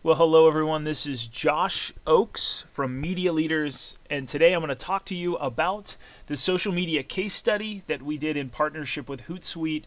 Well, hello everyone. This is Josh Oakes from MediaLeaders, and today I'm going to talk to you about the social media case study that we did in partnership with Hootsuite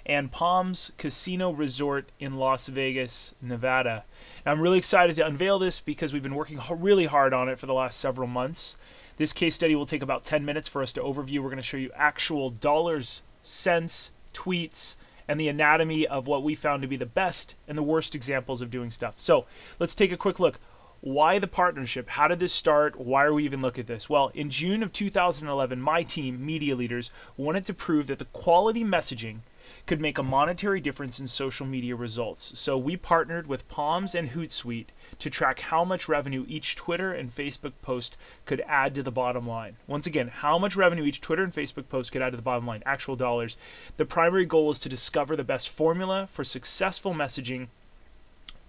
and Palms Casino Resort in Las Vegas, Nevada. Now, I'm really excited to unveil this because we've been working really hard on it for the last several months. This case study will take about 10 minutes for us to overview. We're going to show you actual dollars, cents, tweets, and the anatomy of what we found to be the best and the worst examples of doing stuff. So let's take a quick look. Why the partnership? How did this start? Why are we even looking at this? Well, in June of 2011, my team, MediaLeaders, wanted to prove that the quality messaging could make a monetary difference in social media results. So we partnered with Palms and Hootsuite to track how much revenue each Twitter and Facebook post could add to the bottom line. Once again, how much revenue each Twitter and Facebook post could add to the bottom line, actual dollars. The primary goal was to discover the best formula for successful messaging,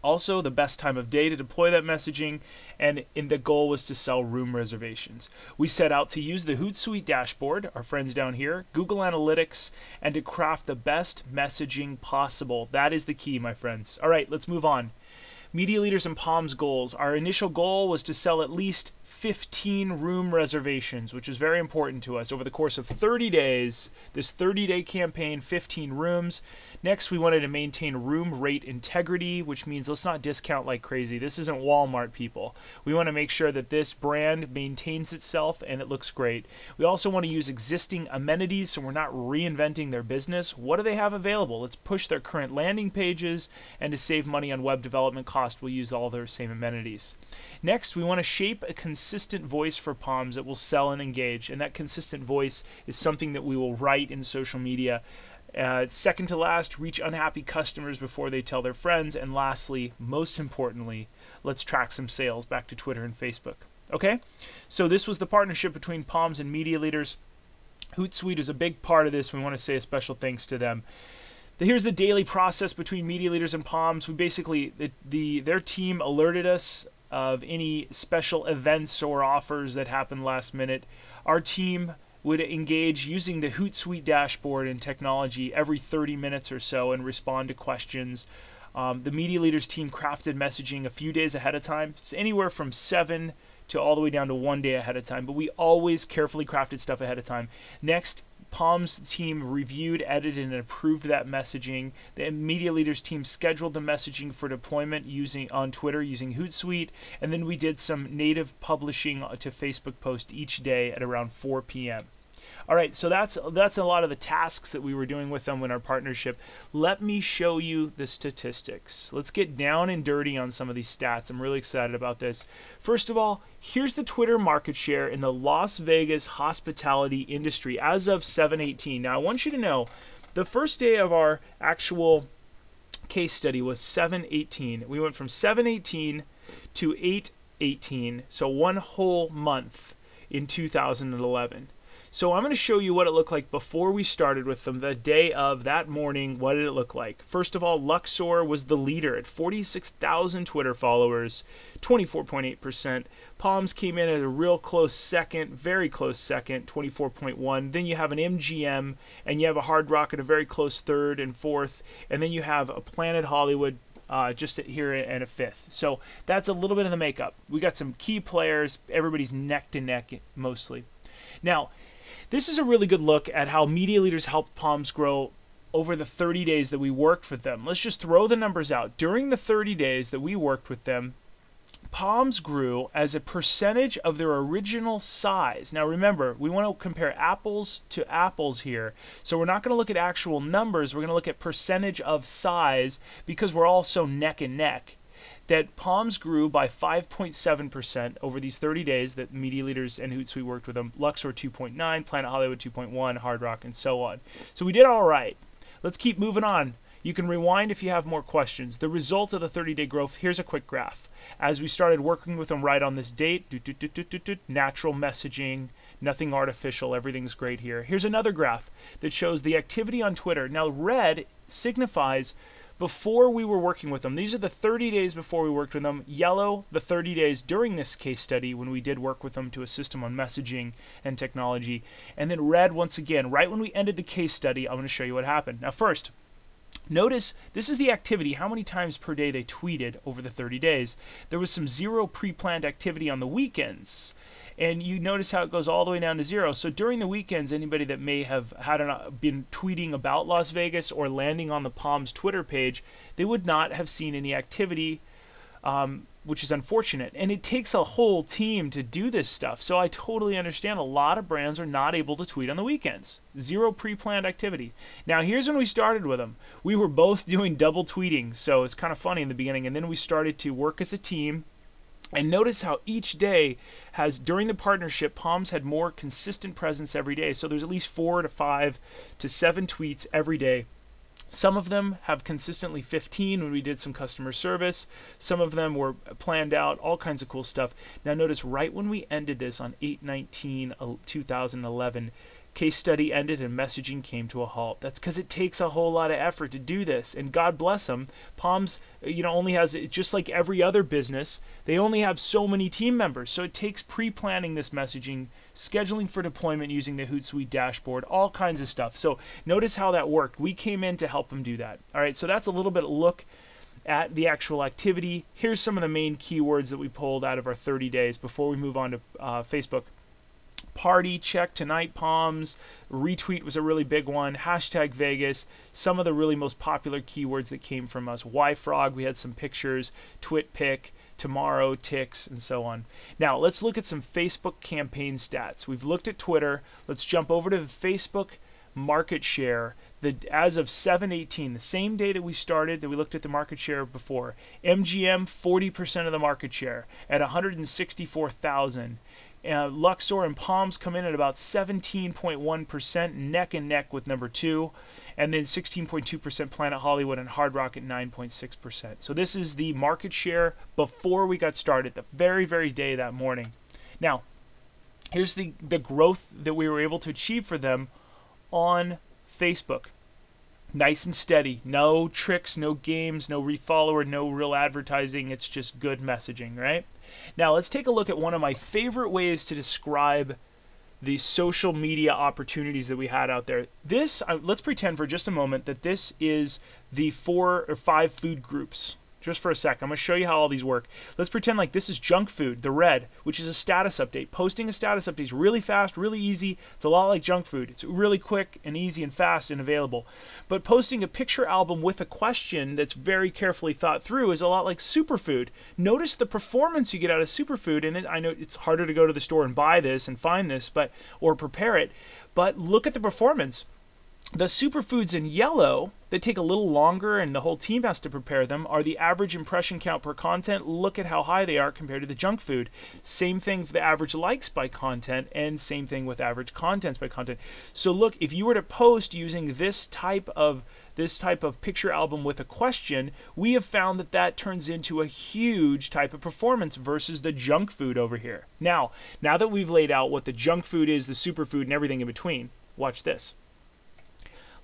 also the best time of day to deploy that messaging, and the goal was to sell room reservations. We set out to use the Hootsuite dashboard, our friends down here, Google Analytics, and to craft the best messaging possible. That is the key, my friends. All right, let's move on. MediaLeaders and Palms goals. Our initial goal was to sell at least 15 room reservations, which is very important to us. Over the course of 30 days, this 30-day campaign, 15 rooms. Next, we wanted to maintain room rate integrity, which means let's not discount like crazy. This isn't Walmart, people. We want to make sure that this brand maintains itself and it looks great. We also want to use existing amenities so we're not reinventing their business. What do they have available? Let's push their current landing pages, and to save money on web development cost, we'll use all their same amenities. Next, we want to shape a consistent voice for Palms that will sell and engage, and that consistent voice is something that we will write in social media. Second to last, reach unhappy customers before they tell their friends, and lastly, most importantly, let's track some sales back to Twitter and Facebook. Okay, so this was the partnership between Palms and MediaLeaders. Hootsuite is a big part of this. We want to say a special thanks to them. Here's the daily process between MediaLeaders and Palms. We basically, their team alerted us of any special events or offers that happened last minute. Our team would engage using the Hootsuite dashboard and technology every 30 minutes or so and respond to questions. The MediaLeaders team crafted messaging a few days ahead of time. It's anywhere from 7 to all the way down to 1 day ahead of time, but we always carefully crafted stuff ahead of time. Next, Palms team reviewed, edited, and approved that messaging. The MediaLeaders team scheduled the messaging for deployment on Twitter using Hootsuite, and then we did some native publishing to Facebook post each day at around 4 p.m. All right, so that's a lot of the tasks that we were doing with them in our partnership. Let me show you the statistics. Let's get down and dirty on some of these stats. I'm really excited about this. First of all, here's the Twitter market share in the Las Vegas hospitality industry as of 7/18. Now, I want you to know the first day of our actual case study was 7/18. We went from 7/18 to 8/18, so one whole month in 2011. So I'm going to show you what it looked like before we started with them, the day of that morning. What did it look like? First of all, Luxor was the leader at 46,000 Twitter followers, 24.8%. Palms came in at a real close second, very close second, 24.1%. Then you have an MGM, and you have a Hard Rock at a very close third and fourth. And then you have a Planet Hollywood just here and a fifth. So that's a little bit of the makeup. We got some key players. Everybody's neck to neck mostly. Now, this is a really good look at how MediaLeaders helped Palms grow over the 30 days that we worked with them. Let's just throw the numbers out. During the 30 days that we worked with them, Palms grew as a percentage of their original size. Now remember, we want to compare apples to apples here. So we're not going to look at actual numbers. We're going to look at percentage of size because we're all so neck and neck. That Palms grew by 5.7% over these 30 days that MediaLeaders and Hootsuite worked with them. Luxor 2.9, Planet Hollywood 2.1, Hard Rock, and so on. So we did all right. Let's keep moving on. You can rewind if you have more questions. The result of the 30-day growth, here's a quick graph. As we started working with them right on this date, natural messaging, nothing artificial, everything's great here. Here's another graph that shows the activity on Twitter. Now red signifies before we were working with them. These are the 30 days before we worked with them. Yellow, the 30 days during this case study when we did work with them to assist them on messaging and technology. And then red, once again, right when we ended the case study, I'm going to show you what happened. Now first, Notice this is the activity, how many times per day they tweeted over the 30 days. There was some zero pre-planned activity on the weekends. And you notice how it goes all the way down to zero. So during the weekends, anybody that may have been tweeting about Las Vegas or landing on the Palms Twitter page, they would not have seen any activity, which is unfortunate. And it takes a whole team to do this stuff. So I totally understand a lot of brands are not able to tweet on the weekends. Zero pre-planned activity. Now here's when we started with them. We were both doing double tweeting, so it's kind of funny in the beginning. And then we started to work as a team. And notice how each day has, during the partnership, Palms had more consistent presence every day. So there's at least 4 to 5 to 7 tweets every day. Some of them have consistently 15 when we did some customer service. Some of them were planned out, all kinds of cool stuff. Now notice right when we ended this on 8/19/2011, case study ended and messaging came to a halt. That's because it takes a whole lot of effort to do this. And God bless them. Palms, only has, just like every other business, they only have so many team members. So it takes pre-planning this messaging, scheduling for deployment using the Hootsuite dashboard, all kinds of stuff. So notice how that worked. We came in to help them do that. All right, so that's a little bit of look at the actual activity. Here's some of the main keywords that we pulled out of our 30 days before we move on to Facebook. Party, check tonight, Palms, retweet was a really big one, hashtag Vegas, some of the really most popular keywords that came from us. YFrog, we had some pictures, TwitPic, tomorrow, ticks, and so on. Now let's look at some Facebook campaign stats. We've looked at Twitter. Let's jump over to Facebook Marketshare. As of 7/18, the same day that we started, that we looked at the market share before, MGM 40% of the market share at 164,000. Luxor and Palms come in at about 17.1%, neck and neck with number 2, and then 16.2% Planet Hollywood and Hard Rock at 9.6%. So this is the market share before we got started, the very, very day that morning. Now, here's the growth that we were able to achieve for them on Facebook. Nice and steady. No tricks, no games, no refollower, no real advertising. It's just good messaging, right? Now let's take a look at one of my favorite ways to describe the social media opportunities that we had out there. Let's pretend for just a moment that this is the 4 or 5 food groups. Just for a sec, I'm going to show you how all these work. Let's pretend like this is junk food, the red, which is a status update. Posting a status update is really fast, really easy. It's a lot like junk food. It's really quick and easy and fast and available. But posting a picture album with a question that's very carefully thought through is a lot like superfood. Notice the performance you get out of superfood, and I know it's harder to go to the store and buy this and find this, or prepare it, but look at the performance. The superfoods in yellow that take a little longer and the whole team has to prepare them are the average impression count per content. Look at how high they are compared to the junk food. Same thing for the average likes by content, and same thing with average contents by content. So look, if you were to post using this type of picture album with a question, we have found that turns into a huge type of performance versus the junk food over here. Now that we've laid out what the junk food is, the superfood, and everything in between, watch this.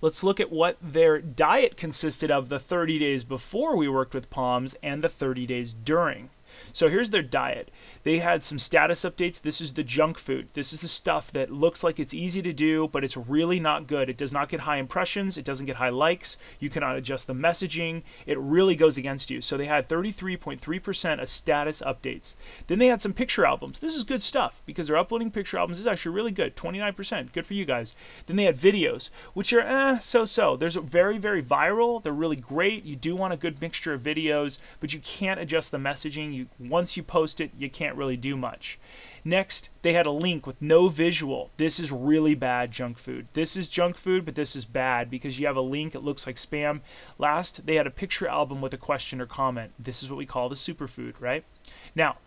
Let's look at what their diet consisted of the 30 days before we worked with Palms and the 30 days during. So here's their diet. They had some status updates. This is the junk food. This is the stuff that looks like it's easy to do, but it's really not good. It does not get high impressions. It doesn't get high likes. You cannot adjust the messaging. It really goes against you. So they had 33.3% of status updates. Then they had some picture albums. This is good stuff because they're uploading picture albums. This is actually really good. 29%. Good for you guys. Then they had videos, which are so-so. There's very, very viral. They're really great. You do want a good mixture of videos, but you can't adjust the messaging. Once you post it, you can't really do much. Next, they had a link with no visual. This is really bad junk food. This is junk food, but this is bad because you have a link, it looks like spam. Last, they had a picture album with a question or comment. This is what we call the superfood, right? Now,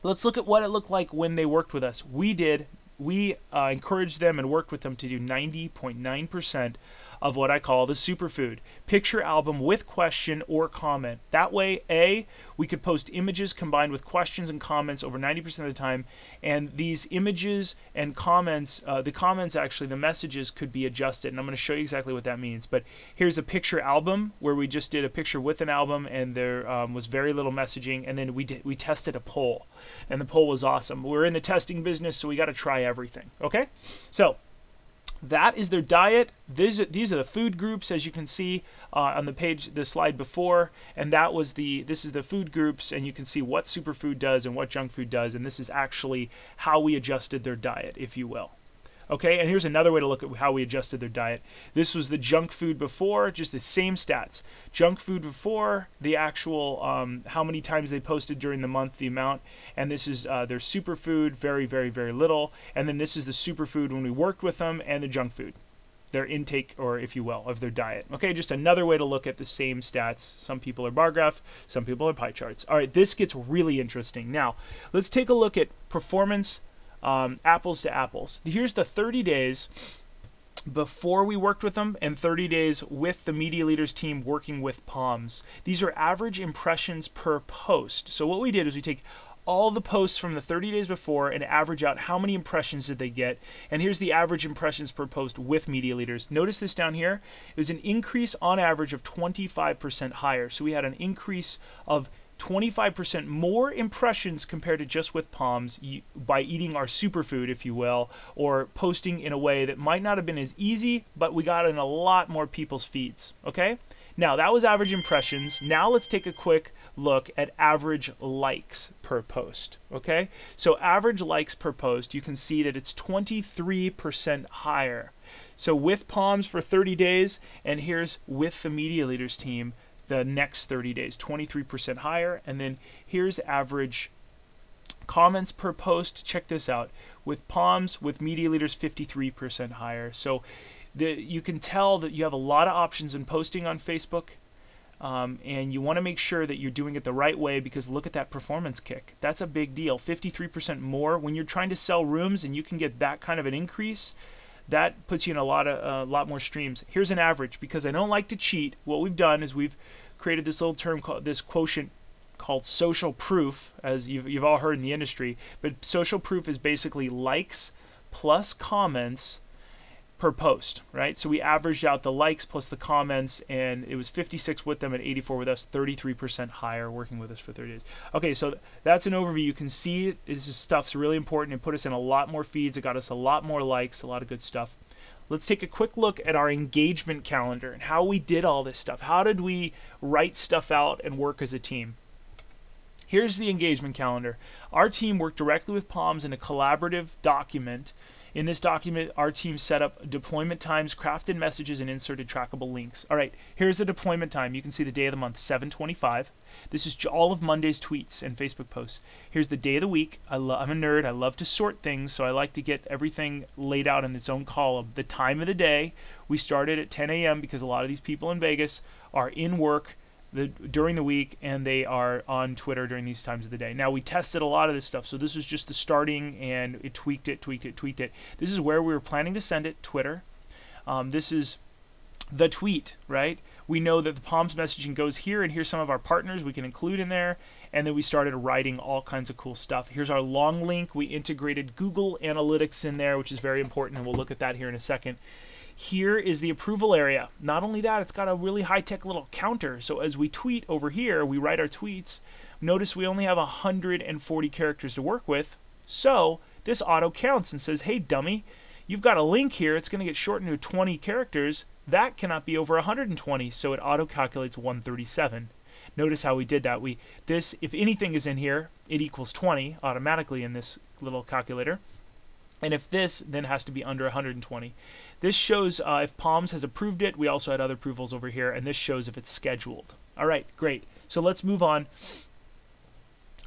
let's look at what it looked like when they worked with us. We encouraged them and worked with them to do 90.9% of what I call the superfood. Picture album with question or comment. That way, we could post images combined with questions and comments over 90% of the time, and these images and comments, the messages could be adjusted, and I'm going to show you exactly what that means. But here's a picture album where we just did a picture with an album, and there was very little messaging, and then we tested a poll, and the poll was awesome. We're in the testing business, so we got to try everything, okay? So that is their diet. These are the food groups, as you can see on the page, the slide before, and this is the food groups, and you can see what superfood does and what junk food does, and this is actually how we adjusted their diet, if you will. Okay, and here's another way to look at how we adjusted their diet. This was the junk food before, just the same stats. Junk food before, the actual how many times they posted during the month, the amount, and this is their superfood, very, very, very little, and then this is the superfood when we worked with them, and the junk food, their intake, or if you will, of their diet. Okay, just another way to look at the same stats. Some people are bar graph, some people are pie charts. All right, this gets really interesting. Now, let's take a look at performance. Apples to apples. Here's the 30 days before we worked with them and 30 days with the MediaLeaders team working with Palms. These are average impressions per post. So what we did is we take all the posts from the 30 days before and average out how many impressions did they get. And here's the average impressions per post with MediaLeaders. Notice this down here. It was an increase on average of 25% higher. So we had an increase of 25% more impressions compared to just with Palms by eating our superfood, if you will, or posting in a way that might not have been as easy, but we got in a lot more people's feeds. Okay? Now, that was average impressions. Now let's take a quick look at average likes per post. Okay? So average likes per post, you can see that it's 23% higher. So with Palms for 30 days, and here's with the MediaLeaders team, the next 30 days, 23% higher. And then here's average comments per post. Check this out. With Palms, with MediaLeaders, 53% higher. So you can tell that you have a lot of options in posting on Facebook, and you want to make sure that you're doing it the right way, because look at that performance kick. That's a big deal. 53% more. When you're trying to sell rooms and you can get that kind of an increase, that puts you in a lot more streams. Here's an average. Because I don't like to cheat, what we've done is we've created this little term called this quotient called social proof, as you've all heard in the industry. But social proof is basically likes plus comments per post, right? So we averaged out the likes plus the comments, and it was 56 with them and 84 with us, 33% higher working with us for 30 days. Okay, so that's an overview. You can see this stuff's really important. It put us in a lot more feeds. It got us a lot more likes, a lot of good stuff. Let's take a quick look at our engagement calendar and how we did all this stuff. How did we write stuff out and work as a team? Here's the engagement calendar. Our team worked directly with Palms in a collaborative document. In this document, our team set up deployment times, crafted messages, and inserted trackable links. All right, here's the deployment time. You can see the day of the month, 7/25. This is all of Monday's tweets and Facebook posts. Here's the day of the week. I'm a nerd. I love to sort things, so I like to get everything laid out in its own column. The time of the day, we started at 10 a.m. because a lot of these people in Vegas are in work during the week, and they are on Twitter during these times of the day. Now, we tested a lot of this stuff, so this was just the starting, and it tweaked it. This is where we were planning to send it, Twitter. This is the tweet, right? We know that the Palms messaging goes here, and here's some of our partners we can include in there, and then we started writing all kinds of cool stuff. Here's our long link. We integrated Google Analytics in there, which is very important, and we'll look at that here in a second. Here is the approval area. Not only that, it's got a really high-tech little counter. So as we tweet over here, we write our tweets. Notice we only have 140 characters to work with. So this auto counts and says, hey, dummy, you've got a link here. It's going to get shortened to 20 characters. That cannot be over 120. So it auto calculates 137. Notice how we did that. If anything is in here, it equals 20 automatically in this little calculator. And if this, then has to be under 120. This shows if Palms has approved it. We also had other approvals over here, and this shows if it's scheduled. All right, great. So let's move on.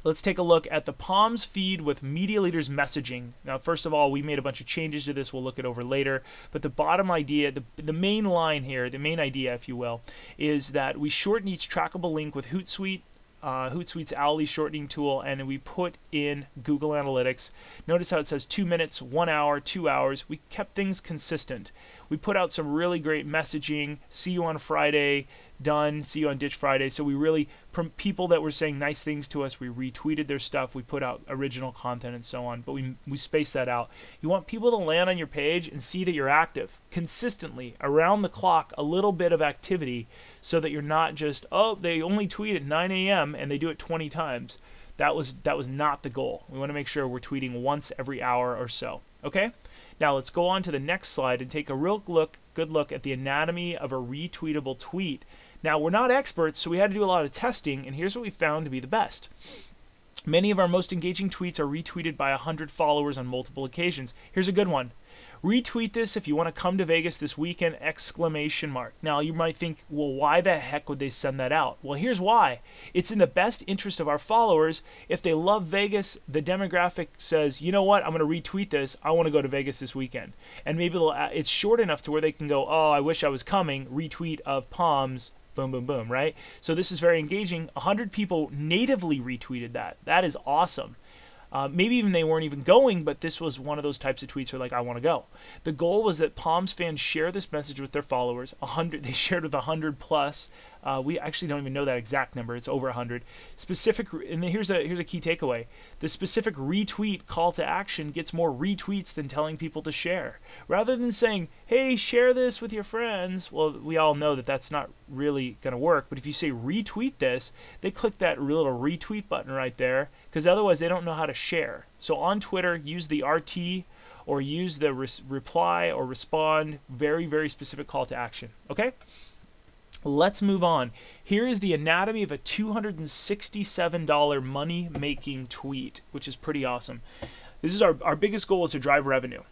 Let's take a look at the Palms feed with MediaLeaders messaging. Now, first of all, we made a bunch of changes to this. We'll look it over later. But the bottom idea, the main line here, the main idea, if you will, is that we shorten each trackable link with Hootsuite. Hootsuite's hourly shortening tool, and we put in Google Analytics. Notice how it says 2 minutes, 1 hour, 2 hours. We kept things consistent. We put out some really great messaging. See you on Friday. Done. See you on Ditch Friday. So we really, from people that were saying nice things to us, we retweeted their stuff. We put out original content and so on. But we spaced that out. You want people to land on your page and see that you're active consistently around the clock. A little bit of activity, so that you're not just, oh, they only tweet at 9 a.m. and they do it 20 times. That was not the goal. We want to make sure we're tweeting once every hour or so. Okay? Now let's go on to the next slide and take a real good look at the anatomy of a retweetable tweet. Now we're not experts, so we had to do a lot of testing, and here's what we found to be the best. Many of our most engaging tweets are retweeted by 100 followers on multiple occasions. Here's a good one. Retweet this if you want to come to Vegas this weekend, exclamation mark. Now you might think, well, why the heck would they send that out? Well, here's why. It's in the best interest of our followers. If they love Vegas, the demographic says, you know what, I'm going to retweet this. I want to go to Vegas this weekend. And maybe it's short enough to where they can go, oh, I wish I was coming, retweet of Palms, boom, boom, boom, right? So this is very engaging. 100 people natively retweeted that. That is awesome. Maybe even they weren't even going, but this was one of those types of tweets where like, I want to go. The goal was that Palms fans share this message with their followers. 100, they shared with 100 plus. We actually don't even know that exact number. It's over 100. Specific, and here's a key takeaway. The specific retweet call to action gets more retweets than telling people to share. Rather than saying, hey, share this with your friends, well, we all know that that's not really going to work. But if you say retweet this, they click that little retweet button right there, because otherwise they don't know how to share. So on Twitter, use the RT or use the reply or respond, very, very specific call to action. Okay? Let's move on. Here is the anatomy of a $267 money-making tweet, which is pretty awesome. This is our biggest goal is to drive revenue,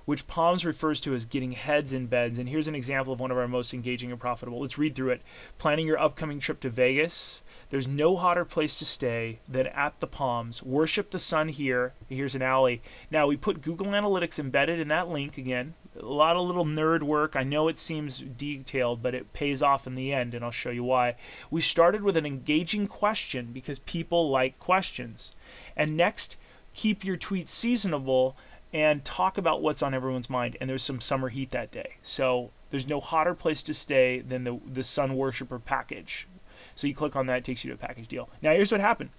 which Palms refers to as getting heads in beds. And here's an example of one of our most engaging and profitable. Let's read through it. Planning your upcoming trip to Vegas. There's no hotter place to stay than at the Palms. Worship the sun here. Here's an alley. Now, we put Google Analytics embedded in that link again. A lot of little nerd work. I know it seems detailed, but it pays off in the end, and I'll show you why. We started with an engaging question because people like questions. And next, keep your tweets seasonable and talk about what's on everyone's mind. And there's some summer heat that day. So there's no hotter place to stay than the Sun Worshipper package. So you click on that, it takes you to a package deal. Now here's what happened.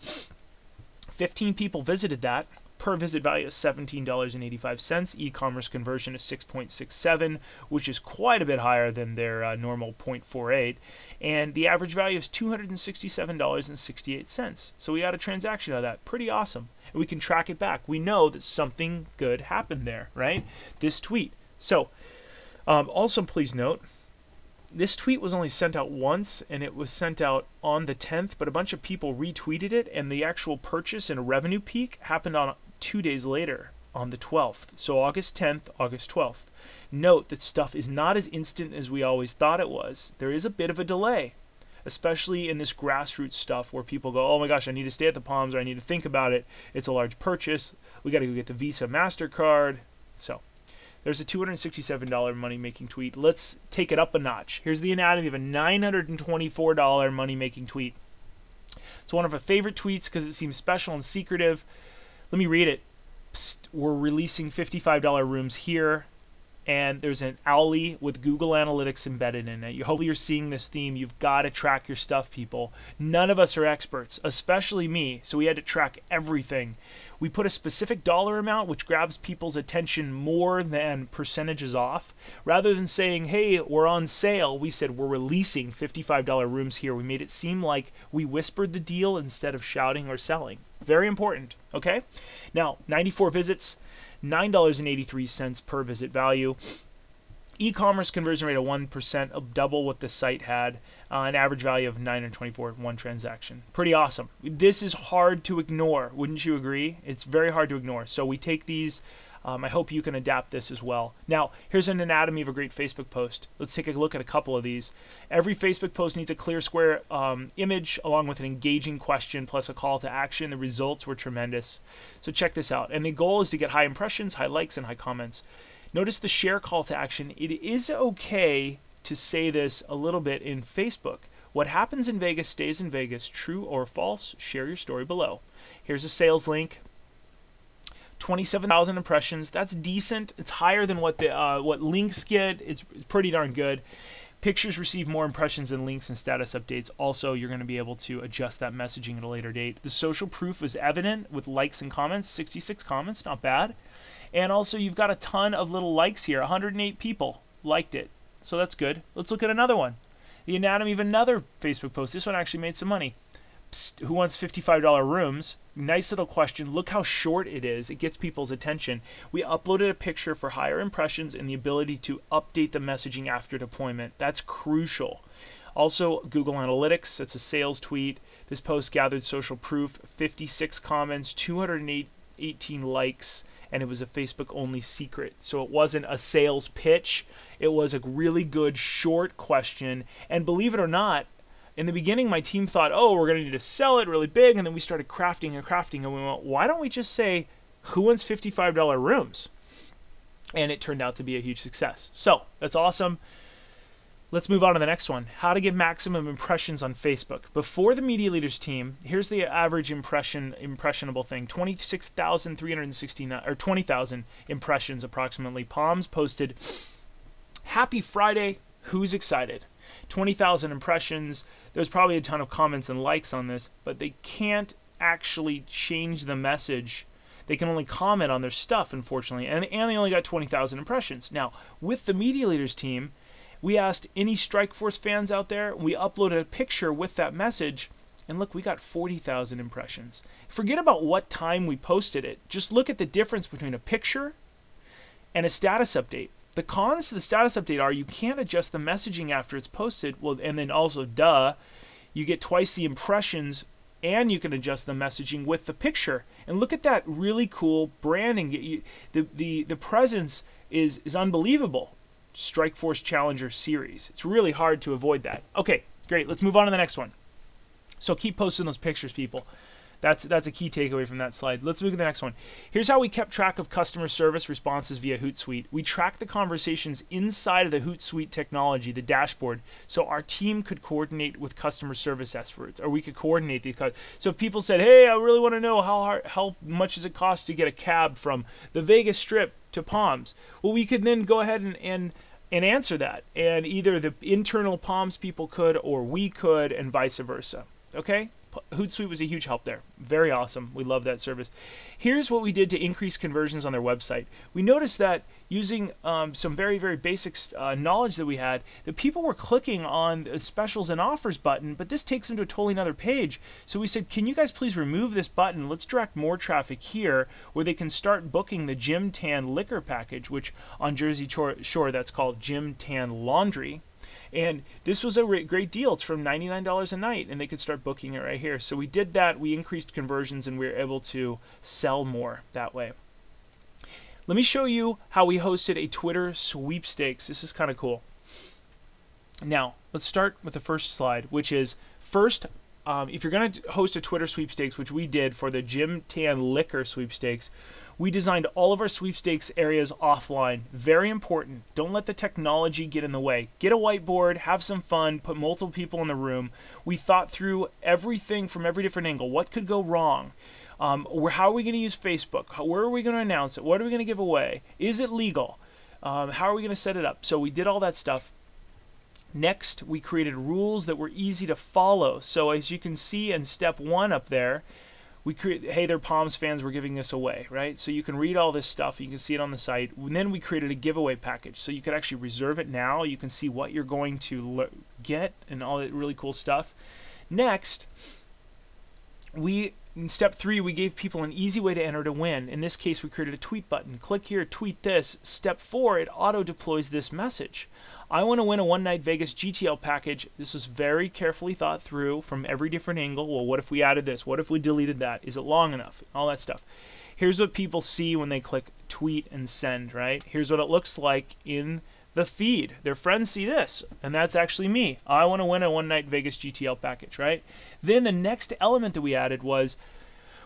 15 people visited that. Per visit value is $17.85. E-commerce conversion is 6.67, which is quite a bit higher than their normal 0.48. And the average value is $267.68. So we got a transaction out of that. Pretty awesome. And we can track it back. We know that something good happened there, right? This tweet. So also please note, this tweet was only sent out once, and it was sent out on the 10th, but a bunch of people retweeted it, and the actual purchase and revenue peak happened on 2 days later, on the 12th. So August 10th, August 12th. Note that stuff is not as instant as we always thought it was. There is a bit of a delay, especially in this grassroots stuff where people go, oh my gosh, I need to stay at the Palms, or I need to think about it. It's a large purchase. We got to go get the Visa MasterCard. So there's a $267 money-making tweet. Let's take it up a notch. Here's the anatomy of a $924 money-making tweet. It's one of our favorite tweets because it seems special and secretive. Let me read it. Psst, we're releasing $55 rooms here, and there's an alley with Google Analytics embedded in it. Hopefully you're seeing this theme. You've got to track your stuff, people. None of us are experts, especially me, so we had to track everything. We put a specific dollar amount which grabs people's attention more than percentages off. Rather than saying, hey, we're on sale, we said we're releasing $55 rooms here. We made it seem like we whispered the deal instead of shouting or selling. Very important, okay? Now, 94 visits, $9.83 per visit value. E-commerce conversion rate of 1%, double what the site had, an average value of $924, one transaction. Pretty awesome. This is hard to ignore, wouldn't you agree? It's very hard to ignore. So we take these. I hope you can adapt this as well. Now, here's an anatomy of a great Facebook post. Let's take a look at a couple of these. Every Facebook post needs a clear square image along with an engaging question plus a call to action. The results were tremendous. So check this out. And the goal is to get high impressions, high likes, and high comments. Notice the share call to action. It is okay to say this a little bit in Facebook. What happens in Vegas stays in Vegas. True or false? Share your story below. Here's a sales link. 27,000 impressions. That's decent. It's higher than what links get. It's pretty darn good. Pictures receive more impressions than links and status updates. Also, you're going to be able to adjust that messaging at a later date. The social proof was evident with likes and comments. 66 comments, not bad. And also, you've got a ton of little likes here. 108 people liked it. So that's good. Let's look at another one. The anatomy of another Facebook post. This one actually made some money. Psst, who wants $55 rooms? Nice little question. Look how short it is. It gets people's attention. We uploaded a picture for higher impressions and the ability to update the messaging after deployment. That's crucial. Also, Google Analytics, it's a sales tweet. This post gathered social proof, 56 comments, 218 likes, and it was a Facebook-only secret. So it wasn't a sales pitch. It was a really good short question. And believe it or not, in the beginning, my team thought, oh, we're going to need to sell it really big. And then we started crafting and crafting. And we went, why don't we just say, who wants $55 rooms? And it turned out to be a huge success. So that's awesome. Let's move on to the next one. How to get maximum impressions on Facebook. Before the Media Leaders team, here's the average impressionable thing. 26,369 or 20,000 impressions approximately. Palms posted, "Happy Friday. Who's excited?" 20,000 impressions. There's probably a ton of comments and likes on this, but they can't actually change the message. They can only comment on their stuff, unfortunately, and they only got 20,000 impressions. Now, with the Media Leaders team, we asked any Strikeforce fans out there. We uploaded a picture with that message, and look, we got 40,000 impressions. Forget about what time we posted it. Just look at the difference between a picture and a status update. The cons to the status update are you can't adjust the messaging after it's posted. Well, and then also, you get twice the impressions, and you can adjust the messaging with the picture. And look at that really cool branding. The presence is unbelievable. Strikeforce Challenger Series. It's really hard to avoid that. Okay, great. Let's move on to the next one. So keep posting those pictures, people. That's a key takeaway from that slide. Let's move to the next one. Here's how we kept track of customer service responses via Hootsuite. We tracked the conversations inside of the Hootsuite technology, the dashboard, so our team could coordinate with customer service experts, or we could coordinate these. So if people said, "Hey, I really want to know how much does it cost to get a cab from the Vegas Strip to Palms," well, we could then go ahead and answer that, and either the internal Palms people could, or we could, and vice versa. Okay. Hootsuite was a huge help there. Very awesome. We love that service. Here's what we did to increase conversions on their website. We noticed that using some very, very basic knowledge that we had, that people were clicking on the specials and offers button, but this takes them to a totally another page. So we said, can you guys please remove this button? Let's direct more traffic here where they can start booking the Gym Tan liquor package, which on Jersey Shore that's called Gym Tan Laundry. And this was a great deal. It's from $99 a night, and they could start booking it right here. So we did that. We increased conversions, and we were able to sell more that way. Let me show you how we hosted a Twitter sweepstakes. This is kind of cool. Now, let's start with the first slide, which is first, if you're going to host a Twitter sweepstakes, which we did for the Gym Tan Liquor sweepstakes, we designed all of our sweepstakes areas offline. Very important. Don't let the technology get in the way. Get a whiteboard, have some fun, put multiple people in the room. We thought through everything from every different angle. What could go wrong? How are we going to use Facebook? Where are we going to announce it? What are we going to give away? Is it legal? How are we going to set it up? So we did all that stuff. Next, we created rules that were easy to follow. So as you can see in step 1 up there, we create, hey, they're Palms fans, we're giving this away, right? So you can read all this stuff, you can see it on the site. And then we created a giveaway package, so you could actually reserve it now. You can see what you're going to get and all that really cool stuff. Next, in step 3, we gave people an easy way to enter to win. In this case, we created a tweet button. Click here, tweet this. Step 4, it auto deploys this message. I want to win a one-night Vegas GTL package. This is very carefully thought through from every different angle. Well, what if we added this? What if we deleted that? Is it long enough? All that stuff. Here's what people see when they click tweet and send, right? Here's what it looks like in the feed. Their friends see this, and that's actually me. I want to win a one-night Vegas GTL package, right? Then the next element that we added was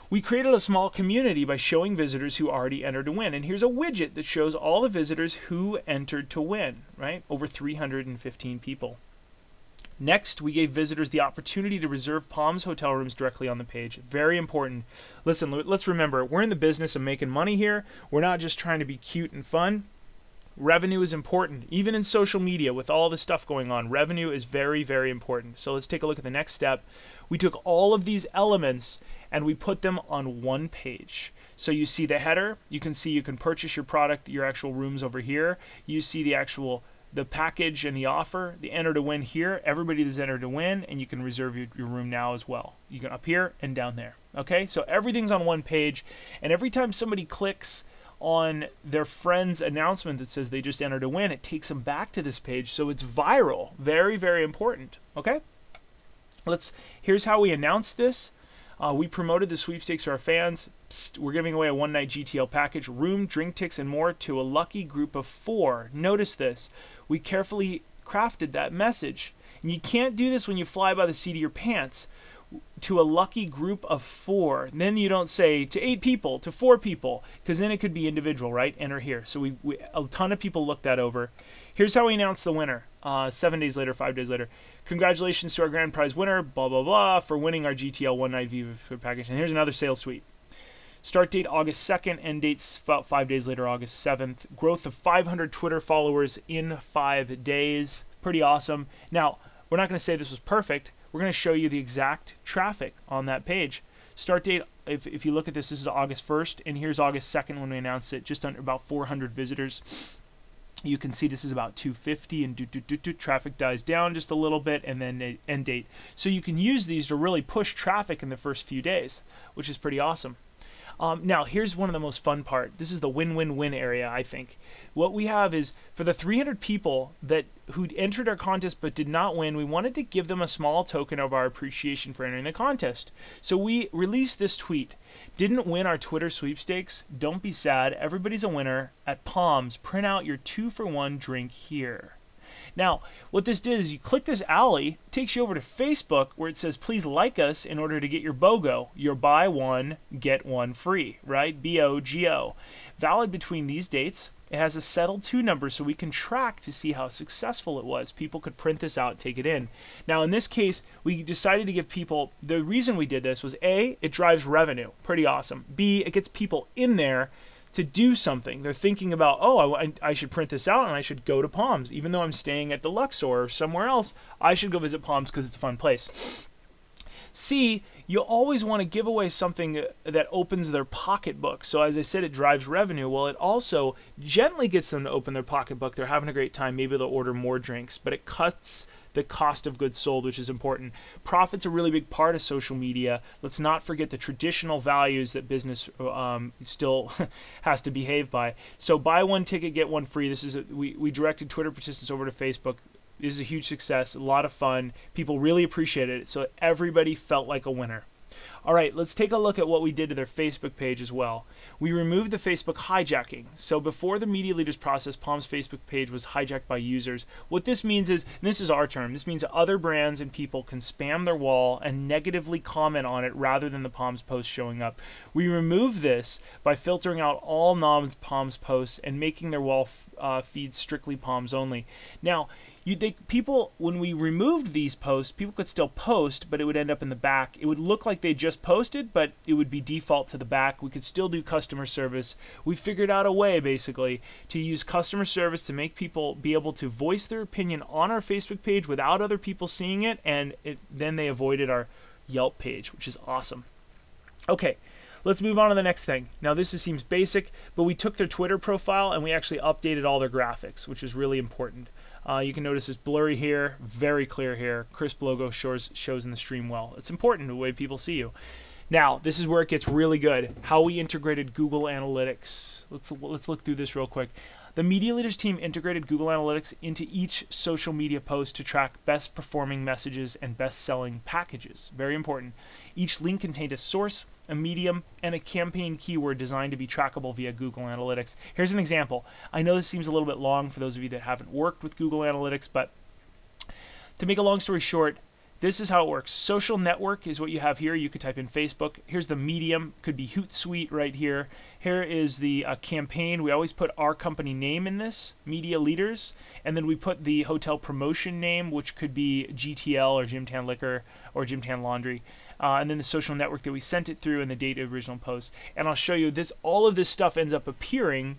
we created a small community by showing visitors who already entered to win. And here's a widget that shows all the visitors who entered to win, right? Over 315 people. Next, we gave visitors the opportunity to reserve Palms hotel rooms directly on the page. Very important. Listen, let's remember, we're in the business of making money here. We're not just trying to be cute and fun. Revenue is important. Even in social media with all this stuff going on, revenue is very, very important. So let's take a look at the next step. We took all of these elements and we put them on one page. So you see the header, you can purchase your product, your actual rooms over here. You see the actual the package and the offer, the enter to win here. Everybody is entered to win, and you can reserve your room now as well. You can up here and down there. Okay, so everything's on one page, and every time somebody clicks on their friend's announcement that says they just entered a win, it takes them back to this page, so it's viral. Very, very important. Okay, here's how we announced this. We promoted the sweepstakes to our fans. We're giving away a one-night GTL package, room, drink tickets, and more to a lucky group of 4. Notice this. We carefully crafted that message. And you can't do this when you fly by the seat of your pants. To a lucky group of 4. And then you don't say to 8 people, to 4 people, because then it could be individual, right? Enter here. So a ton of people looked that over. Here's how we announced the winner. 7 days later, 5 days later. Congratulations to our grand prize winner, blah, blah, blah, for winning our GTL one-night Viva package. And here's another sales tweet. Start date August 2nd, end dates about 5 days later, August 7th. Growth of 500 Twitter followers in 5 days. Pretty awesome. Now, we're not going to say this was perfect. We're going to show you the exact traffic on that page. Start date, if you look at this, this is August 1st, and here's August 2nd when we announced it, just under about 400 visitors. You can see this is about 250, and traffic dies down just a little bit, and then end date. So you can use these to really push traffic in the first few days, which is pretty awesome. Now, here's one of the most fun part. This is the win-win-win area, I think. What we have is, for the 300 people who entered our contest but did not win, we wanted to give them a small token of our appreciation for entering the contest. So we released this tweet. Didn't win our Twitter sweepstakes? Don't be sad. Everybody's a winner. At Palms, print out your 2-for-1 drink here. Now, what this did is you click this alley, it takes you over to Facebook where it says please like us in order to get your BOGO, your buy one, get one free, right? BOGO. Valid between these dates. It has a settled to number so we can track to see how successful it was. People could print this out and take it in. Now, in this case, we decided to give people, the reason we did this was A, it drives revenue. Pretty awesome. B, it gets people in there to do something. They're thinking about, oh, I should print this out and I should go to Palms. Even though I'm staying at the Luxor or somewhere else, I should go visit Palms because it's a fun place. C, you always want to give away something that opens their pocketbook. So as I said, it drives revenue. Well, it also gently gets them to open their pocketbook. They're having a great time. Maybe they'll order more drinks, but it cuts the cost of goods sold, which is important. Profit's a really big part of social media. Let's not forget the traditional values that business still has to behave by. So buy one ticket, get one free. This is we directed Twitter participants over to Facebook. This is a huge success, a lot of fun. People really appreciated it, so everybody felt like a winner. All right, let's take a look at what we did to their Facebook page as well. We removed the Facebook hijacking. So before the Media Leaders process, Palm's Facebook page was hijacked by users. What this means is, and this is our term, this means other brands and people can spam their wall and negatively comment on it rather than the Palms post showing up. We removed this by filtering out all non-Palms posts and making their wall feeds strictly Palms only. Now, people, when we removed these posts, people could still post, but it would end up in the back. It would look like they just posted, but it would be default to the back. We could still do customer service. We figured out a way, basically, to use customer service to make people be able to voice their opinion on our Facebook page without other people seeing it, and then they avoided our Yelp page, which is awesome. Okay. Let's move on to the next thing. Now this seems basic, but we took their Twitter profile and we actually updated all their graphics, which is really important. You can notice it's blurry here, very clear here. Crisp logo shows in the stream well. It's important the way people see you. Now, this is where it gets really good. How we integrated Google Analytics. Let's look through this real quick. The Media Leaders team integrated Google Analytics into each social media post to track best performing messages and best selling packages. Very important. Each link contained a source, a medium, and a campaign keyword designed to be trackable via Google Analytics. Here's an example. I know this seems a little bit long for those of you that haven't worked with Google Analytics, but to make a long story short, this is how it works. Social network is what you have here. You could type in Facebook. Here's the medium. Could be Hootsuite right here. Here is the campaign. We always put our company name in this, Media Leaders, and then we put the hotel promotion name, which could be GTL or Jim Tan Liquor or Jim Tan Laundry. And then the social network that we sent it through and the date of original post. And I'll show you this. All of this stuff ends up appearing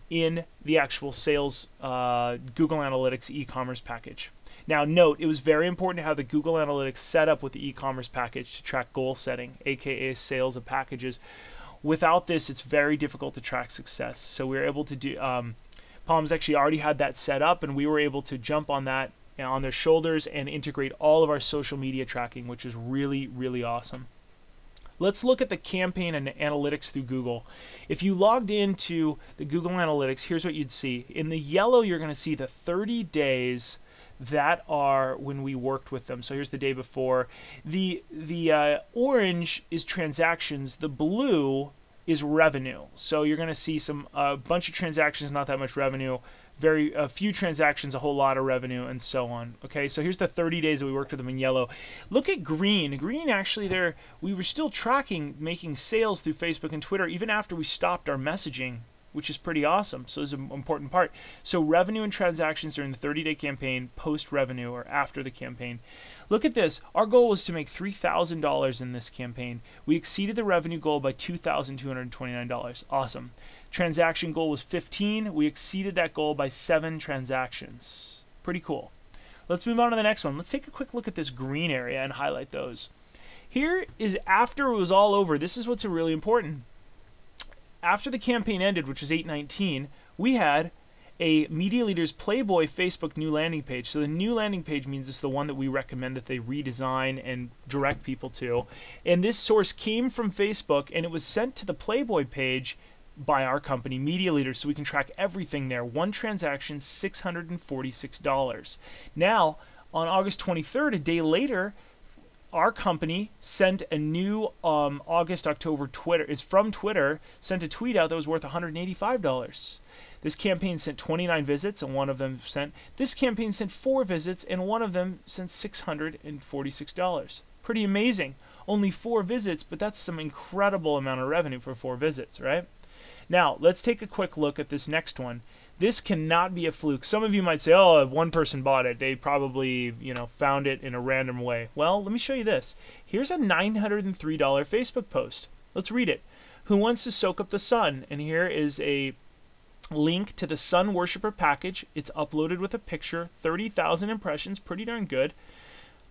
in the actual sales Google Analytics e-commerce package. Now note, it was very important to have the Google Analytics set up with the e-commerce package to track goal setting, aka sales of packages. Without this, it's very difficult to track success. So we were able to Palms actually already had that set up, and we were able to jump on that on their shoulders and integrate all of our social media tracking, which is really, really awesome. Let's look at the campaign and analytics through Google. If you logged into the Google Analytics, here's what you'd see. In the yellow, you're going to see the 30 days that are when we worked with them. So here's the day before. The orange is transactions. The blue is revenue. So you're going to see a bunch of transactions, not that much revenue. A few transactions, a whole lot of revenue, and so on. Okay, so here's the 30 days that we worked with them in yellow. Look at green. Green, actually, we were still tracking making sales through Facebook and Twitter even after we stopped our messaging, which is pretty awesome. So it's an important part. So revenue and transactions during the 30-day campaign, post-revenue, or after the campaign. Look at this. Our goal was to make $3,000 in this campaign. We exceeded the revenue goal by $2,229. Awesome. Transaction goal was 15. We exceeded that goal by 7 transactions. Pretty cool. Let's move on to the next one. Let's take a quick look at this green area and highlight those. Here is after it was all over. This is what's really important. After the campaign ended, which was 8/19, we had a MediaLeaders Playboy Facebook new landing page. So the new landing page means it's the one that we recommend that they redesign and direct people to. And this source came from Facebook, and it was sent to the Playboy page by our company, MediaLeaders, so we can track everything there. One transaction, $646. Now, on August 23rd, a day later, our company sent a new October Twitter. It's from Twitter. Sent a tweet out that was worth $185. This campaign sent 29 visits, and one of them sent. This campaign sent 4 visits, and one of them sent $646. Pretty amazing. Only 4 visits, but that's some incredible amount of revenue for 4 visits, right? Now let's take a quick look at this next one. This cannot be a fluke. Some of you might say, oh, one person bought it. They probably, found it in a random way. Well, let me show you this. Here's a $903 Facebook post. Let's read it. Who wants to soak up the sun? And here is a link to the Sun Worshipper package. It's uploaded with a picture. 30,000 impressions. Pretty darn good.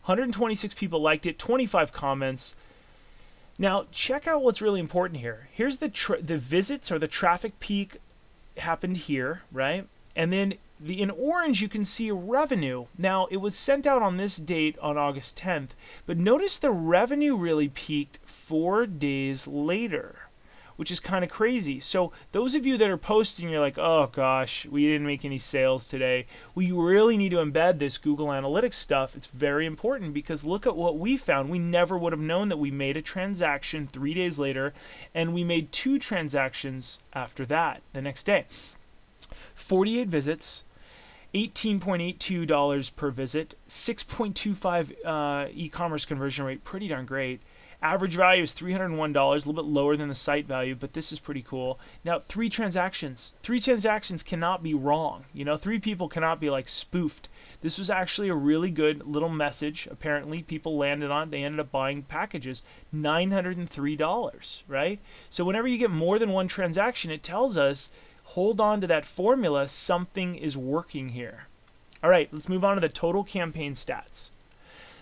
126 people liked it. 25 comments. Now, check out what's really important here. Here's the visits or the traffic peak happened here, right? And then in orange you can see revenue. Now it was sent out on this date on August 10th, but notice the revenue really peaked 4 days later, which is kind of crazy. So those of you that are posting, you're like, oh gosh, we didn't make any sales today. Well, you really need to embed this Google Analytics stuff. It's very important because look at what we found. We never would have known that we made a transaction 3 days later, and we made 2 transactions after that the next day. 48 visits, $18.82 per visit, 6.25 e-commerce conversion rate, pretty darn great. Average value is $301, a little bit lower than the site value, but this is pretty cool. Now, 3 transactions. 3 transactions cannot be wrong. 3 people cannot be like spoofed. This was actually a really good little message. Apparently, people landed on it. They ended up buying packages. $903, right? So whenever you get more than 1 transaction, it tells us, hold on to that formula. Something is working here. All right, let's move on to the total campaign stats.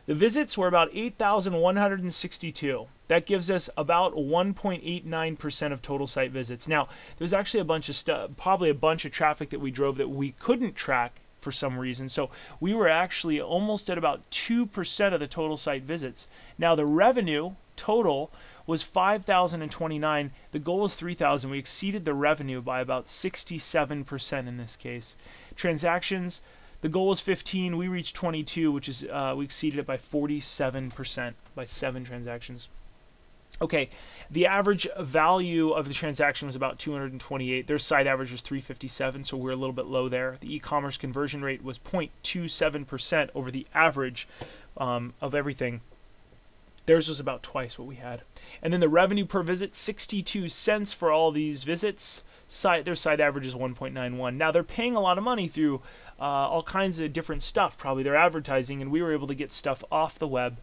The visits were about 8,162. That gives us about 1.89% of total site visits. Now, there's actually a bunch of stuff, probably a bunch of traffic that we drove that we couldn't track for some reason. So we were actually almost at about 2% of the total site visits. Now, the revenue total was 5,029. The goal was 3,000. We exceeded the revenue by about 67% in this case. Transactions, the goal was 15. We reached 22, which is we exceeded it by 47%, by 7 transactions. Okay, the average value of the transaction was about 228. Their site average was 357, so we're a little bit low there. The e-commerce conversion rate was 0.27% over the average of everything. Theirs was about twice what we had. And then the revenue per visit, 62 cents for all these visits. Their site average is 1.91. Now they're paying a lot of money through all kinds of different stuff. Probably their advertising, and we were able to get stuff off the web.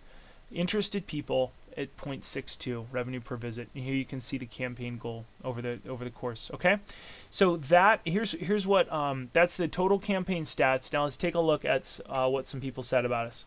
Interested people at 0.62 revenue per visit. And here you can see the campaign goal over the course. Okay, so here's what that's the total campaign stats. Now let's take a look at what some people said about us.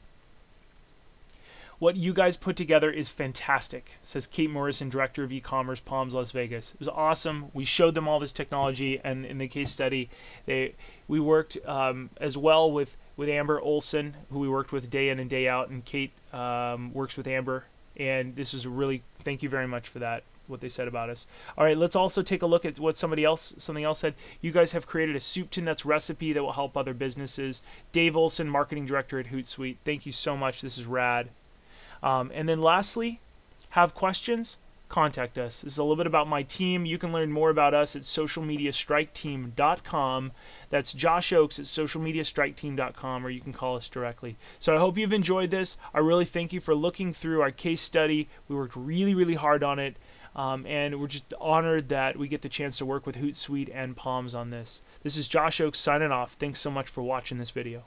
What you guys put together is fantastic, says Kate Morrison, Director of E-commerce, Palms, Las Vegas. It was awesome. We showed them all this technology, and in the case study, we worked as well with Amber Olson, who we worked with day in and day out, and Kate works with Amber, and this is really, thank you very much for that, what they said about us. All right, let's also take a look at what something else said. You guys have created a soup to nuts recipe that will help other businesses. Dave Olson, Marketing Director at Hootsuite. Thank you so much. This is rad. And then lastly, have questions? Contact us. This is a little bit about my team. You can learn more about us at socialmediastriketeam.com. That's Josh Oakes at socialmediastriketeam.com, or you can call us directly. So I hope you've enjoyed this. I really thank you for looking through our case study. We worked really, really hard on it. And we're just honored that we get the chance to work with Hootsuite and Palms on this. This is Josh Oakes signing off. Thanks so much for watching this video.